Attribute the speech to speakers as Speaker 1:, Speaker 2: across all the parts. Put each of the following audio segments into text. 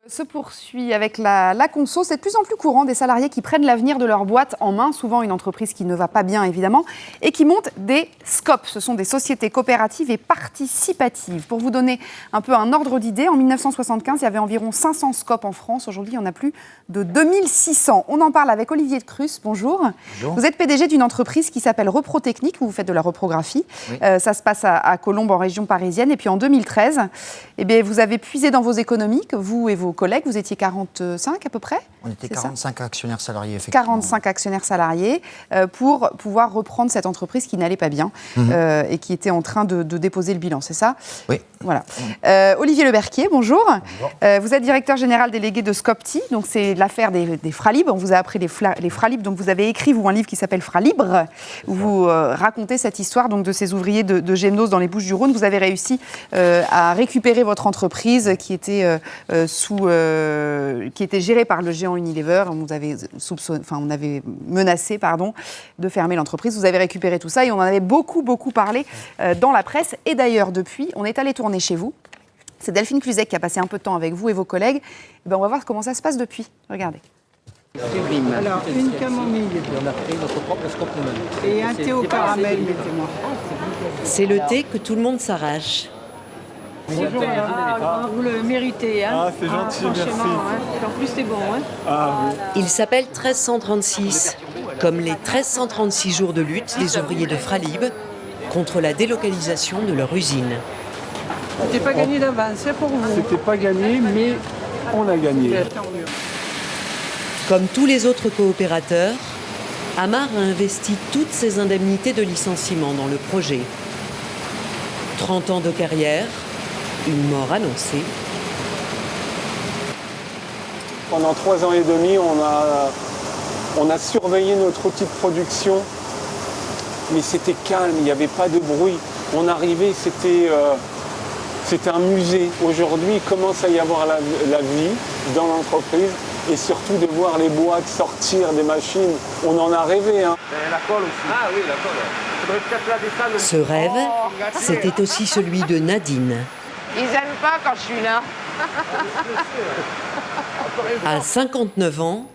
Speaker 1: Se poursuit avec la conso. C'est de plus en plus courant des salariés qui prennent l'avenir de leur boîte en main, souvent une entreprise qui ne va pas bien évidemment, et qui montent des SCOP. Ce sont des sociétés coopératives et participatives. Pour vous donner un peu un ordre d'idée, en 1975, il y avait environ 500 SCOP en France. Aujourd'hui, il y en a plus de 2600. On en parle avec Olivier de Crus. Bonjour. Bonjour. Vous êtes PDG d'une entreprise qui s'appelle Repro-Technique, où vous faites de la reprographie. Oui. Ça se passe à Colombes, en région parisienne. Et puis en 2013, vous avez puisé dans vos économies, que vous et vos collègues, vous étiez 45 à peu près?
Speaker 2: On était 45 actionnaires salariés, effectivement.
Speaker 1: 45 actionnaires salariés pour pouvoir reprendre cette entreprise qui n'allait pas bien et qui était en train de déposer le bilan, c'est ça?
Speaker 2: Oui.
Speaker 1: Voilà. Olivier Leberquier, bonjour. Vous êtes directeur général délégué de Scopti, donc c'est l'affaire des Fralib. On vous a appris les Fralib, donc vous avez écrit, vous, un livre qui s'appelle Fralibre, où vous racontez cette histoire donc, de ces ouvriers de Gémenos dans les Bouches-du-Rhône. Vous avez réussi à récupérer votre entreprise qui était qui était gérée par le géant Unilever. On avait menacé de fermer l'entreprise. Vous avez récupéré tout ça et on en avait beaucoup parlé dans la presse. Et d'ailleurs, depuis, on est allé tourner chez vous. C'est Delphine Cluzec qui a passé un peu de temps avec vous et vos collègues. On va voir comment ça se passe depuis. Regardez.
Speaker 3: Alors, une camomille et un thé au caramel, mettez-moi.
Speaker 4: C'est le thé que tout le monde s'arrache.
Speaker 3: Bonjour, vous le méritez. Hein.
Speaker 5: Ah, c'est gentil, merci.
Speaker 3: Hein. En plus, c'est bon. Hein.
Speaker 5: Ah, oui.
Speaker 4: Il s'appelle 1336, comme les 1336 jours de lutte des ouvriers de Fralib contre la délocalisation de leur usine.
Speaker 3: C'était pas gagné d'avance, c'est pour vous.
Speaker 5: C'était pas gagné, mais on a gagné.
Speaker 4: Comme tous les autres coopérateurs, Amar a investi toutes ses indemnités de licenciement dans le projet. 30 ans de carrière, une mort annoncée.
Speaker 5: Pendant 3 ans et demi, on a surveillé notre outil de production, mais c'était calme, il n'y avait pas de bruit. On arrivait, c'était un musée. Aujourd'hui, il commence à y avoir la vie dans l'entreprise et surtout de voir les boîtes sortir des machines. On en a rêvé. Hein.
Speaker 6: La colle aussi. Ah oui, la colle. Faudrait peut-être la descendre.
Speaker 4: Ce rêve, c'était aussi celui de Nadine.
Speaker 7: Ils n'aiment pas quand je suis là.
Speaker 4: À 59 ans,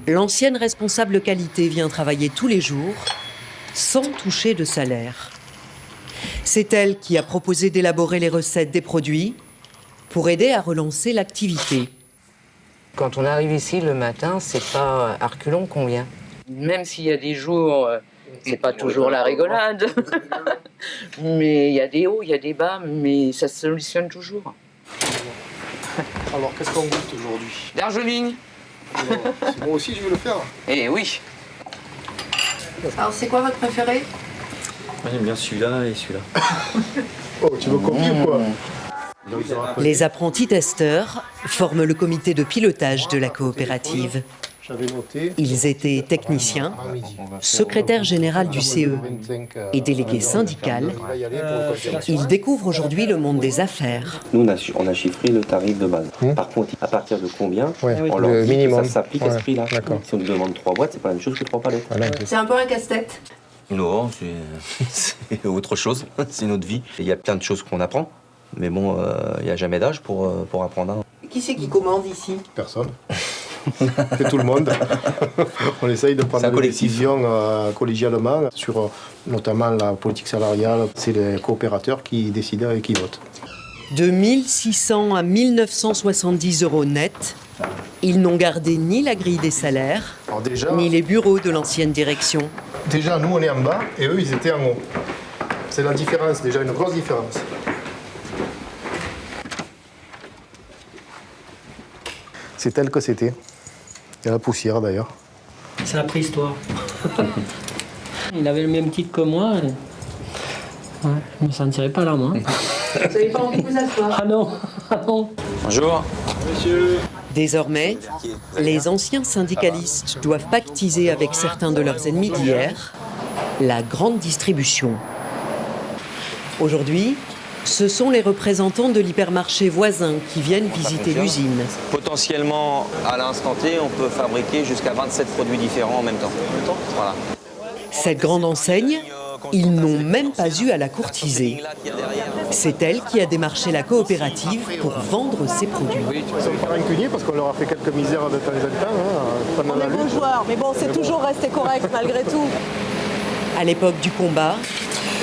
Speaker 4: l'ancienne responsable qualité vient travailler tous les jours sans toucher de salaire. C'est elle qui a proposé d'élaborer les recettes des produits pour aider à relancer l'activité.
Speaker 7: Quand on arrive ici le matin, c'est pas à reculons qu'on vient. Même s'il y a des jours, c'est pas toujours la rigolade. Mais il y a des hauts, il y a des bas, mais ça se solutionne toujours.
Speaker 8: Alors, qu'est-ce qu'on goûte aujourd'hui?
Speaker 7: Darjeeling.
Speaker 8: C'est moi aussi, je vais le faire.
Speaker 7: Eh oui.
Speaker 1: Alors, c'est quoi votre préféré?
Speaker 9: Moi, j'aime bien celui-là et celui-là.
Speaker 8: Oh, tu veux copier ou quoi?
Speaker 4: Les apprentis testeurs forment le comité de pilotage de la coopérative. Ils étaient techniciens, secrétaire général du CE et délégué syndical. Ils découvrent aujourd'hui le monde des affaires.
Speaker 9: Nous, on a chiffré le tarif de base. Par contre, à partir de combien on leur dit
Speaker 8: minimum.
Speaker 9: Que ça s'applique à ce prix-là. Si on nous demande 3 boîtes, c'est pas la même chose que 3 palettes.
Speaker 1: C'est un peu un casse-tête.
Speaker 9: Non, c'est autre chose. C'est notre vie. Il y a plein de choses qu'on apprend. Mais bon, il n'y a jamais d'âge pour apprendre.
Speaker 1: Qui c'est qui commande ici?
Speaker 8: Personne. C'est tout le monde. On essaye de prendre des décisions collégialement sur notamment la politique salariale. C'est les coopérateurs qui décident et qui votent.
Speaker 4: De 1 600 à 1 970 € net, ils n'ont gardé ni la grille des salaires, ni les bureaux de l'ancienne direction.
Speaker 8: Déjà, nous, on est en bas et eux, ils étaient en haut. C'est la différence, déjà une grosse différence. C'est tel que c'était. Il y a la poussière d'ailleurs.
Speaker 10: C'est la préhistoire. Il avait le même titre que moi. Et... Ouais, je ne me sentirais pas là, moi.
Speaker 1: Vous n'avez pas envie de vous asseoir?
Speaker 10: Ah non, ah non.
Speaker 9: Bonjour.
Speaker 5: Monsieur.
Speaker 4: Désormais, les anciens syndicalistes doivent pactiser avec certains de leurs ennemis d'hier, la grande distribution. Aujourd'hui, ce sont les représentants de l'hypermarché voisin qui viennent visiter l'usine.
Speaker 9: Potentiellement, à l'instant T, on peut fabriquer jusqu'à 27 produits différents en même temps. Voilà.
Speaker 4: Cette grande enseigne Ils n'ont même pas eu à la courtiser. C'est elle qui a démarché la coopérative pour vendre ses produits.
Speaker 8: Ils ne sont pas rancuniers parce qu'on leur a fait quelques misères de temps en temps.
Speaker 11: On est bons joueurs, mais bon, c'est toujours resté correct malgré tout.
Speaker 4: À l'époque du combat,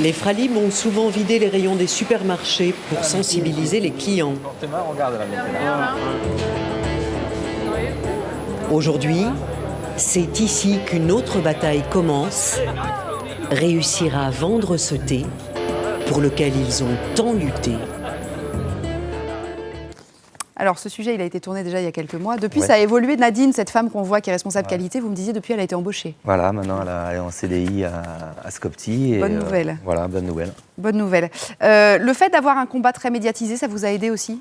Speaker 4: les Fralib ont souvent vidé les rayons des supermarchés pour sensibiliser les clients. Aujourd'hui, c'est ici qu'une autre bataille commence. Réussir à vendre ce thé pour lequel ils ont tant lutté.
Speaker 1: Alors, ce sujet, il a été tourné déjà il y a quelques mois. Depuis, ça a évolué. Nadine, cette femme qu'on voit qui est responsable qualité, vous me disiez, depuis, elle a été embauchée.
Speaker 12: Voilà, maintenant, elle est en CDI à Skopti.
Speaker 1: Bonne nouvelle.
Speaker 12: Voilà, bonne nouvelle.
Speaker 1: Bonne nouvelle. Le fait d'avoir un combat très médiatisé, ça vous a aidé aussi?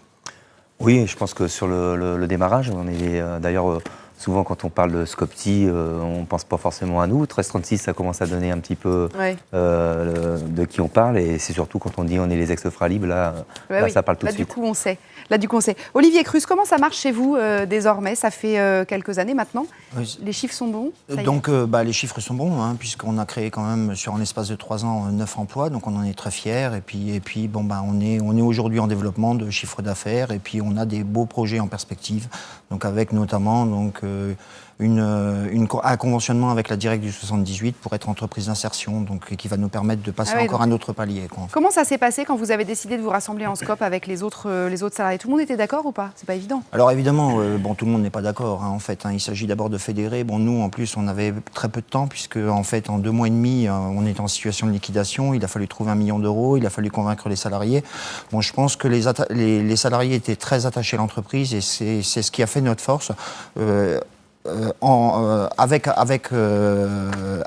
Speaker 12: Oui, je pense que sur le démarrage, on est d'ailleurs... Souvent, quand on parle de Skopti, on ne pense pas forcément à nous. 1336, ça commence à donner un petit peu de qui on parle. Et c'est surtout quand on dit on est les ex-Fralib, là, ça parle tout de suite.
Speaker 1: Du coup, on sait. Là, du coup, on sait. Olivier Cruz, comment ça marche chez vous désormais? Ça fait quelques années maintenant. Les chiffres sont bons?
Speaker 2: Donc, les chiffres sont bons, hein, puisqu'on a créé quand même, sur un espace de 3 ans, 9 emplois. Donc, on en est très fiers. Et puis on est aujourd'hui en développement de chiffre d'affaires. Et puis, on a des beaux projets en perspective. Donc, avec notamment... un conventionnement avec la Direct du 78 pour être entreprise d'insertion, donc qui va nous permettre de passer encore un autre palier.
Speaker 1: Comment ça s'est passé quand vous avez décidé de vous rassembler en SCOP avec les autres salariés? Tout le monde était d'accord ou pas? C'est pas évident.
Speaker 2: Alors évidemment, tout le monde n'est pas d'accord, hein, en fait. Il s'agit d'abord de fédérer. Nous, en plus, on avait très peu de temps, puisque en fait, en 2 mois et demi, on était en situation de liquidation. Il a fallu trouver 1 million d'euros. Il a fallu convaincre les salariés. Je pense que les salariés étaient très attachés à l'entreprise, et c'est ce qui a fait notre force.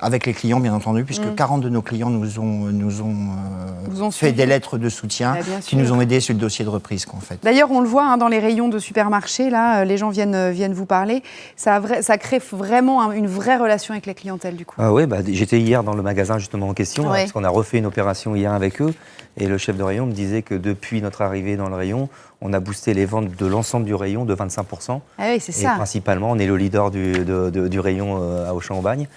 Speaker 2: Avec les clients, bien entendu, puisque 40 de nos clients nous ont fait des lettres de soutien qui nous ont aidés sur le dossier de reprise. En fait.
Speaker 1: D'ailleurs, on le voit dans les rayons de supermarchés, là, les gens viennent vous parler. Ça crée vraiment une vraie relation avec les clientèles, du coup.
Speaker 12: Ah oui, j'étais hier dans le magasin justement en question, parce qu'on a refait une opération hier avec eux. Et le chef de rayon me disait que depuis notre arrivée dans le rayon, on a boosté les ventes de l'ensemble du rayon de 25%.
Speaker 1: Ah oui, c'est ça.
Speaker 12: Et principalement, on est le leader du rayon à Auchan-Aubagne.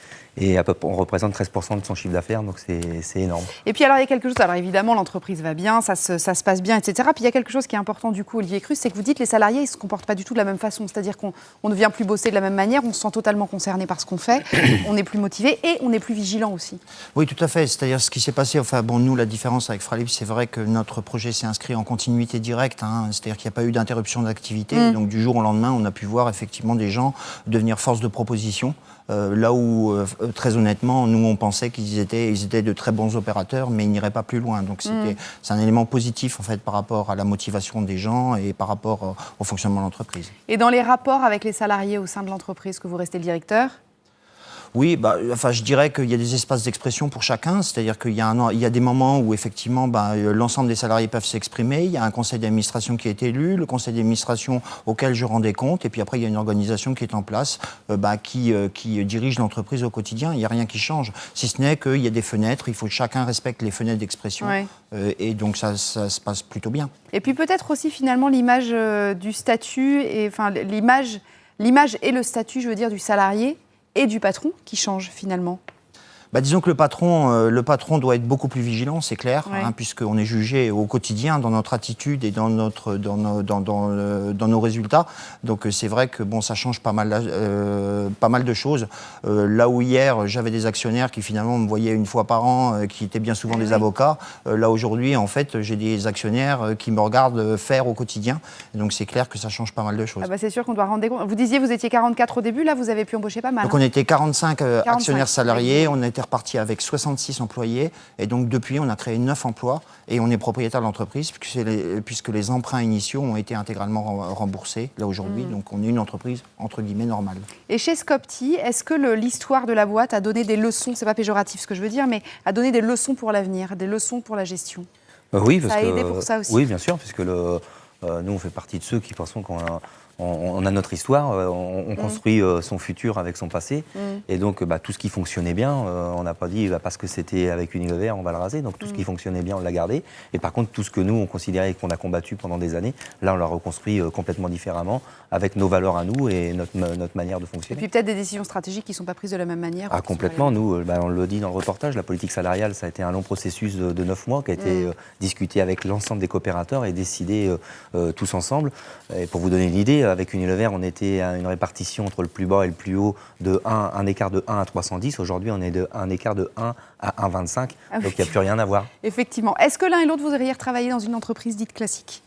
Speaker 12: Et on représente 13% de son chiffre d'affaires, donc c'est énorme.
Speaker 1: Et puis alors, il y a quelque chose, alors évidemment, l'entreprise va bien, ça se passe bien, etc. Puis il y a quelque chose qui est important, du coup, Olivier Cruz, c'est que vous dites que les salariés, ils ne se comportent pas du tout de la même façon. C'est-à-dire qu'on ne vient plus bosser de la même manière, on se sent totalement concerné par ce qu'on fait, on est plus motivé et on est plus vigilant aussi.
Speaker 2: Oui, tout à fait. C'est-à-dire ce qui s'est passé, nous, la différence avec Fralib, c'est vrai que notre projet s'est inscrit en continuité directe, c'est-à-dire qu'il n'y a pas eu d'interruption d'activité. Donc du jour au lendemain, on a pu voir effectivement des gens devenir force de proposition. Là où, très honnêtement, nous, on pensait qu'ils étaient de très bons opérateurs, mais ils n'iraient pas plus loin. Donc, c'est un élément positif, en fait, par rapport à la motivation des gens et par rapport au fonctionnement de l'entreprise.
Speaker 1: Et dans les rapports avec les salariés au sein de l'entreprise, que vous restez le directeur ?
Speaker 2: Oui, je dirais qu'il y a des espaces d'expression pour chacun, c'est-à-dire qu'il y a des moments où effectivement l'ensemble des salariés peuvent s'exprimer, il y a un conseil d'administration qui est élu, le conseil d'administration auquel je rendais compte, et puis après il y a une organisation qui est en place, qui dirige l'entreprise au quotidien. Il n'y a rien qui change, si ce n'est qu'il y a des fenêtres, il faut que chacun respecte les fenêtres d'expression, et donc ça se passe plutôt bien.
Speaker 1: Et puis peut-être aussi finalement l'image du statut, l'image et le statut, je veux dire, du salarié et du patron qui change finalement.
Speaker 2: Disons que le patron doit être beaucoup plus vigilant, c'est clair, puisqu'on est jugé au quotidien dans notre attitude et dans nos résultats. Donc c'est vrai que ça change pas mal de choses. Là où hier j'avais des actionnaires qui finalement me voyaient une fois par an, qui étaient bien souvent des avocats, là aujourd'hui en fait j'ai des actionnaires qui me regardent faire au quotidien. Et donc c'est clair que ça change pas mal de choses.
Speaker 1: C'est sûr qu'on doit rendre compte. Vous disiez vous étiez 44 au début, là vous avez pu embaucher pas mal.
Speaker 2: Donc on était 45 actionnaires salariés, on était reparti avec 66 employés, et donc depuis on a créé 9 emplois et on est propriétaire de l'entreprise puisque les emprunts initiaux ont été intégralement remboursés là aujourd'hui, donc on est une entreprise entre guillemets normale.
Speaker 1: Et chez Skopti, est-ce que l'histoire de la boîte a donné des leçons, c'est pas péjoratif ce que je veux dire, mais a donné des leçons pour l'avenir, des leçons pour la gestion?
Speaker 12: Oui,
Speaker 1: ça a aidé pour ça aussi.
Speaker 12: Oui, bien sûr, puisque nous, on fait partie de ceux qui pensons qu'on a notre histoire, on construit son futur avec son passé. Et donc, tout ce qui fonctionnait bien, on n'a pas dit parce que c'était avec Unilever, on va le raser. Donc, tout ce qui fonctionnait bien, on l'a gardé. Et par contre, tout ce que nous, on considérait qu'on a combattu pendant des années, là, on l'a reconstruit complètement différemment, avec nos valeurs à nous et notre manière de fonctionner.
Speaker 1: Et puis peut-être des décisions stratégiques qui ne sont pas prises de la même manière.
Speaker 12: Ah, complètement. Nous, on le dit dans le reportage, la politique salariale, ça a été un long processus de 9 mois qui a été discuté avec l'ensemble des coopérateurs et décidé tous ensemble. Et pour vous donner une idée, avec Unilever, on était à une répartition entre le plus bas et le plus haut de un écart de 1 à 310. Aujourd'hui, on est un écart de 1 à 1,25. Donc, il n'y a plus rien à voir.
Speaker 1: Effectivement. Est-ce que l'un et l'autre, vous auriez retravaillé dans une entreprise dite classique ?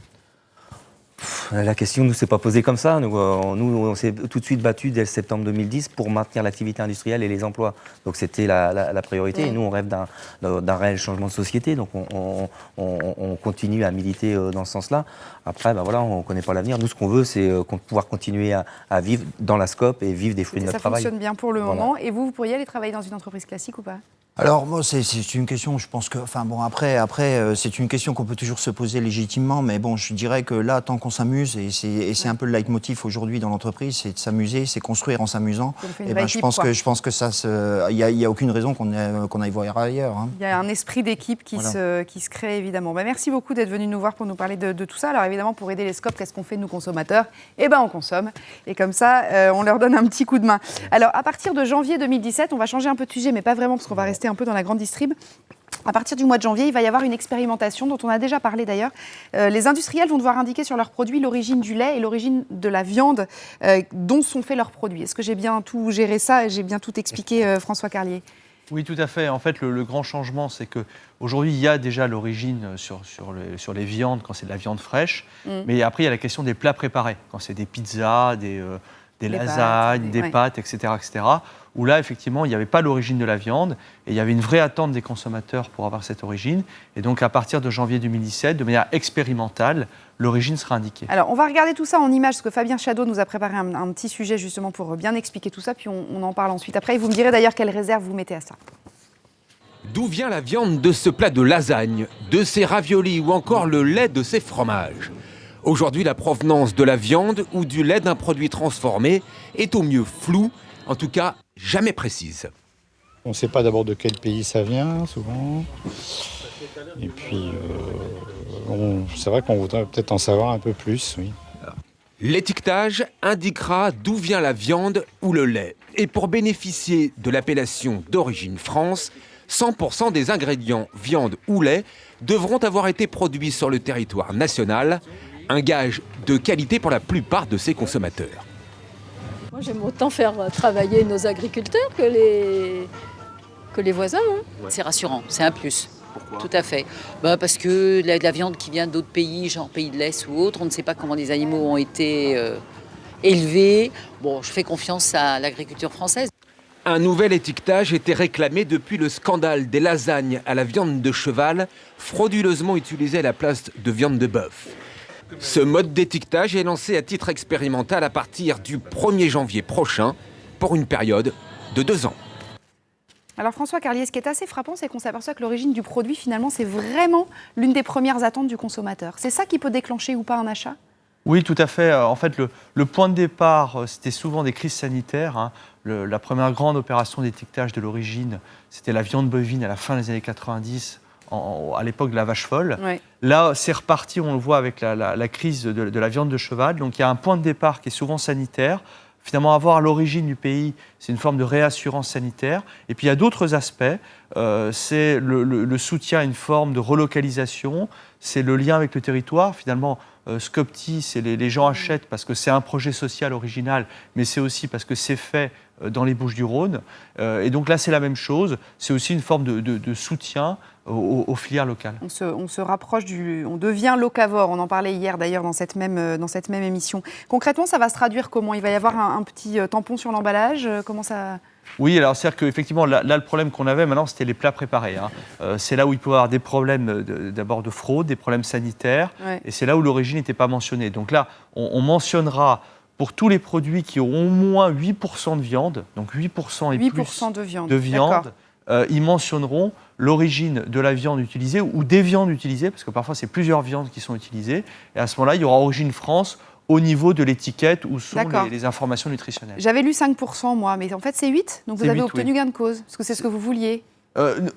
Speaker 12: La question ne nous s'est pas posée comme ça. Nous, on s'est tout de suite battu dès septembre 2010 pour maintenir l'activité industrielle et les emplois. Donc c'était la priorité. Et nous, on rêve d'un réel changement de société. Donc on continue à militer dans ce sens-là. Après, on ne connaît pas l'avenir. Nous, ce qu'on veut, c'est pouvoir continuer à vivre dans la scope et vivre des fruits de notre travail.
Speaker 1: Ça fonctionne bien pour le moment. Et vous pourriez aller travailler dans une entreprise classique ou pas ?
Speaker 2: Alors moi c'est une question, je pense que, après c'est une question qu'on peut toujours se poser légitimement, mais bon je dirais que là tant qu'on s'amuse et c'est un peu le leitmotiv aujourd'hui dans l'entreprise, c'est de s'amuser, c'est construire en s'amusant. Je pense que ça il y a aucune raison qu'on aille voir ailleurs. Hein.
Speaker 1: Il y a un esprit d'équipe qui se crée évidemment. Merci beaucoup d'être venu nous voir pour nous parler de tout ça. Alors évidemment pour aider les SCOP, qu'est-ce qu'on fait nous consommateurs ? On consomme et comme ça on leur donne un petit coup de main. Alors à partir de janvier 2017, on va changer un peu de sujet, mais pas vraiment parce qu'on va rester un peu dans la grande distrib. À partir du mois de janvier, il va y avoir une expérimentation dont on a déjà parlé d'ailleurs. Les industriels vont devoir indiquer sur leurs produits l'origine du lait et l'origine de la viande dont sont faits leurs produits. Est-ce que j'ai bien tout géré ça et j'ai bien tout expliqué, François Carlier ?
Speaker 13: Oui, tout à fait. En fait, le grand changement, c'est qu'aujourd'hui, il y a déjà l'origine sur les viandes quand c'est de la viande fraîche. Mais après, il y a la question des plats préparés, quand c'est des pizzas, des lasagnes, des pâtes, etc., où là, effectivement, il n'y avait pas l'origine de la viande et il y avait une vraie attente des consommateurs pour avoir cette origine. Et donc, à partir de janvier 2017, de manière expérimentale, l'origine sera indiquée.
Speaker 1: Alors, on va regarder tout ça en images, parce que Fabien Chadeau nous a préparé un petit sujet justement pour bien expliquer tout ça, puis on en parle ensuite. Après, vous me direz d'ailleurs quelle réserve vous mettez à ça.
Speaker 14: D'où vient la viande de ce plat de lasagne, de ces raviolis ou encore le lait de ces fromages ? Aujourd'hui, la provenance de la viande ou du lait d'un produit transformé est au mieux floue, en tout cas jamais précise.
Speaker 15: On ne sait pas d'abord de quel pays ça vient, souvent. Et puis, c'est vrai qu'on voudrait peut-être en savoir un peu plus, oui.
Speaker 14: L'étiquetage indiquera d'où vient la viande ou le lait. Et pour bénéficier de l'appellation d'origine France, 100% des ingrédients viande ou lait devront avoir été produits sur le territoire national, un gage de qualité pour la plupart de ces consommateurs.
Speaker 3: Moi, j'aime autant faire travailler nos agriculteurs que les voisins. Hein.
Speaker 16: C'est rassurant, c'est un plus. Pourquoi ? Tout à fait. Parce que la viande qui vient d'autres pays, genre pays de l'Est ou autre, on ne sait pas comment les animaux ont été élevés. Bon, je fais confiance à l'agriculture française.
Speaker 14: Un nouvel étiquetage était réclamé depuis le scandale des lasagnes à la viande de cheval, frauduleusement utilisée à la place de viande de bœuf. Ce mode d'étiquetage est lancé à titre expérimental à partir du 1er janvier prochain, pour une période de 2 ans.
Speaker 1: Alors François Carlier, ce qui est assez frappant, c'est qu'on s'aperçoit que l'origine du produit, finalement, c'est vraiment l'une des premières attentes du consommateur. C'est ça qui peut déclencher ou pas un achat ?
Speaker 13: Oui, tout à fait. En fait, le point de départ, c'était souvent des crises sanitaires. Hein. La première grande opération d'étiquetage de l'origine, c'était la viande bovine à la fin des années 90, à l'époque de la vache folle. Ouais. Là, c'est reparti, on le voit avec la crise de la viande de cheval. Donc, il y a un point de départ qui est souvent sanitaire. Finalement, avoir l'origine du pays, c'est une forme de réassurance sanitaire. Et puis, il y a d'autres aspects. C'est le soutien à une forme de relocalisation. C'est le lien avec le territoire. Finalement, Scopti, c'est les gens achètent parce que c'est un projet social original, mais c'est aussi parce que c'est fait dans les Bouches-du-Rhône. Et donc là, c'est la même chose. C'est aussi une forme de soutien aux filières locales.
Speaker 1: On se rapproche on devient locavore. On en parlait hier d'ailleurs dans cette même émission. Concrètement, ça va se traduire comment ? Il va y avoir un petit tampon sur l'emballage ? Comment ça...
Speaker 13: Oui, alors c'est-à-dire qu'effectivement, là, le problème qu'on avait maintenant, c'était les plats préparés. Hein. C'est là où il peut y avoir des problèmes d'abord de fraude, des problèmes sanitaires, ouais. Et c'est là où l'origine n'était pas mentionnée. Donc là, on mentionnera pour tous les produits qui ont au moins 8% de viande, donc 8% et 8% plus
Speaker 1: de viande, ils
Speaker 13: mentionneront l'origine de la viande utilisée ou des viandes utilisées, parce que parfois c'est plusieurs viandes qui sont utilisées, et à ce moment-là, il y aura origine France au niveau de l'étiquette où sont les informations nutritionnelles.
Speaker 1: J'avais lu 5%, moi, mais en fait, c'est 8%. Donc, vous avez obtenu gain de cause, parce que c'est ce que vous vouliez.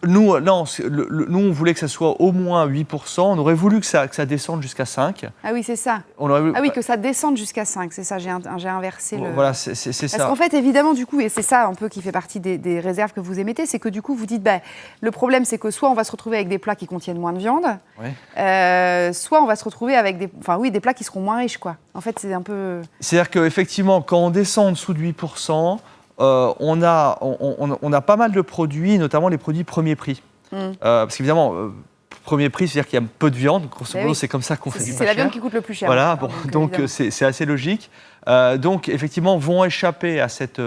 Speaker 13: Nous, on voulait que ça soit au moins 8%. On aurait voulu que ça descende jusqu'à 5%.
Speaker 1: Ah oui, c'est ça. Que ça descende jusqu'à 5%. C'est ça, j'ai inversé le...
Speaker 13: Voilà, c'est ça.
Speaker 1: Parce qu'en fait, évidemment, du coup, et c'est ça un peu qui fait partie des réserves que vous émettez, c'est que du coup, vous dites, le problème, c'est que soit on va se retrouver avec des plats qui contiennent moins de viande, soit on va se retrouver avec des plats qui seront moins riches, quoi. En fait, c'est un peu...
Speaker 13: C'est-à-dire qu'effectivement, quand on descend en dessous de 8%, on a pas mal de produits, notamment les produits premier prix. Parce qu'évidemment, premier prix, c'est-à-dire qu'il y a peu de viande. Grosso modo, c'est comme ça qu'on fait du pas cher.
Speaker 1: C'est la viande qui coûte le plus cher.
Speaker 13: Voilà, donc c'est assez logique. Donc, effectivement, vont échapper à cette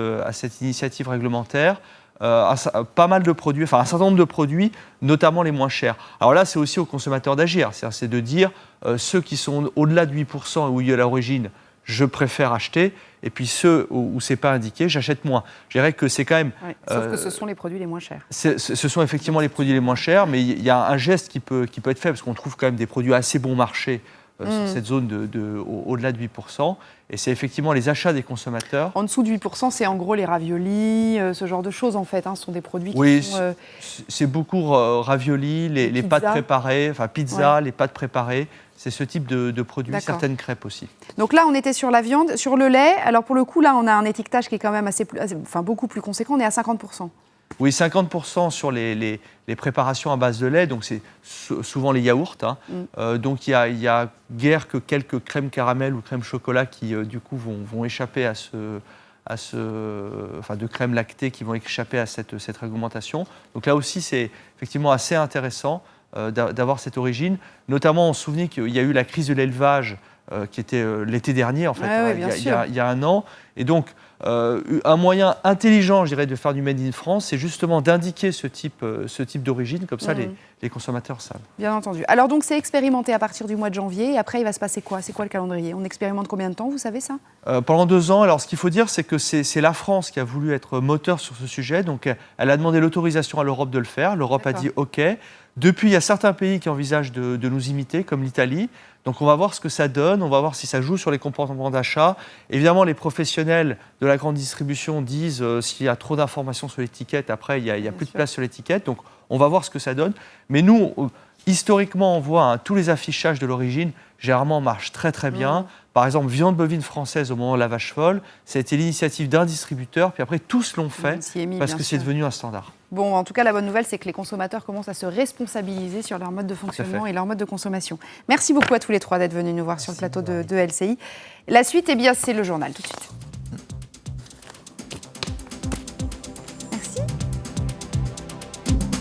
Speaker 13: initiative réglementaire pas mal de produits, enfin un certain nombre de produits, notamment les moins chers. Alors là, c'est aussi aux consommateurs d'agir. C'est de dire, ceux qui sont au-delà de 8% où il y a l'origine, je préfère acheter, et puis ceux où ce n'est pas indiqué, j'achète moins. Je dirais que c'est quand même...
Speaker 1: sauf que ce sont les produits les moins chers.
Speaker 13: Ce sont effectivement les produits les moins chers, mais il y a un geste qui peut être fait, parce qu'on trouve quand même des produits assez bon marché sur cette zone au-delà de 8%, et c'est effectivement les achats des consommateurs.
Speaker 1: En dessous de 8%, c'est en gros les raviolis, ce genre de choses en fait, ce sont des produits qui sont...
Speaker 13: c'est beaucoup raviolis, les pâtes préparées, enfin pizza, les pâtes préparées. C'est ce type de produits, certaines crêpes aussi.
Speaker 1: Donc là, on était sur la viande, sur le lait. Alors pour le coup, là, on a un étiquetage qui est quand même beaucoup plus conséquent. On est à 50%.
Speaker 13: Oui, 50% sur les préparations à base de lait. Donc c'est souvent les yaourts. Donc il y a guère que quelques crèmes caramel ou crèmes chocolat qui, du coup, vont échapper de crèmes lactées qui vont échapper à cette réglementation. Donc là aussi, c'est effectivement assez intéressant d'avoir cette origine. Notamment, on se souvient qu'il y a eu la crise de l'élevage qui était l'été dernier, en fait, il y a un an. Et donc, un moyen intelligent, je dirais, de faire du Made in France, c'est justement d'indiquer ce type d'origine, comme ça les consommateurs savent.
Speaker 1: Bien entendu. Alors donc, c'est expérimenté à partir du mois de janvier, et après, il va se passer quoi? C'est quoi le calendrier? On expérimente combien de temps, vous savez ça?
Speaker 13: Pendant 2 ans. Alors, ce qu'il faut dire, c'est que c'est la France qui a voulu être moteur sur ce sujet. Donc, elle a demandé l'autorisation à l'Europe de le faire. L'Europe a dit OK. Depuis, il y a certains pays qui envisagent de nous imiter, comme l'Italie. Donc on va voir ce que ça donne, on va voir si ça joue sur les comportements d'achat. Évidemment, les professionnels de la grande distribution disent s'il y a trop d'informations sur l'étiquette, après, il n'y a plus de place sur l'étiquette. Donc on va voir ce que ça donne. Mais nous, historiquement, on voit tous les affichages de l'origine, généralement, marchent très très bien. Par exemple, viande bovine française au moment de la vache folle, ça a été l'initiative d'un distributeur, puis après, tous l'ont fait parce que c'est devenu un standard.
Speaker 1: Bon, en tout cas, la bonne nouvelle, c'est que les consommateurs commencent à se responsabiliser sur leur mode de fonctionnement et leur mode de consommation. Merci beaucoup à tous les trois d'être venus nous voir sur le plateau de LCI. La suite, c'est le journal, tout de suite.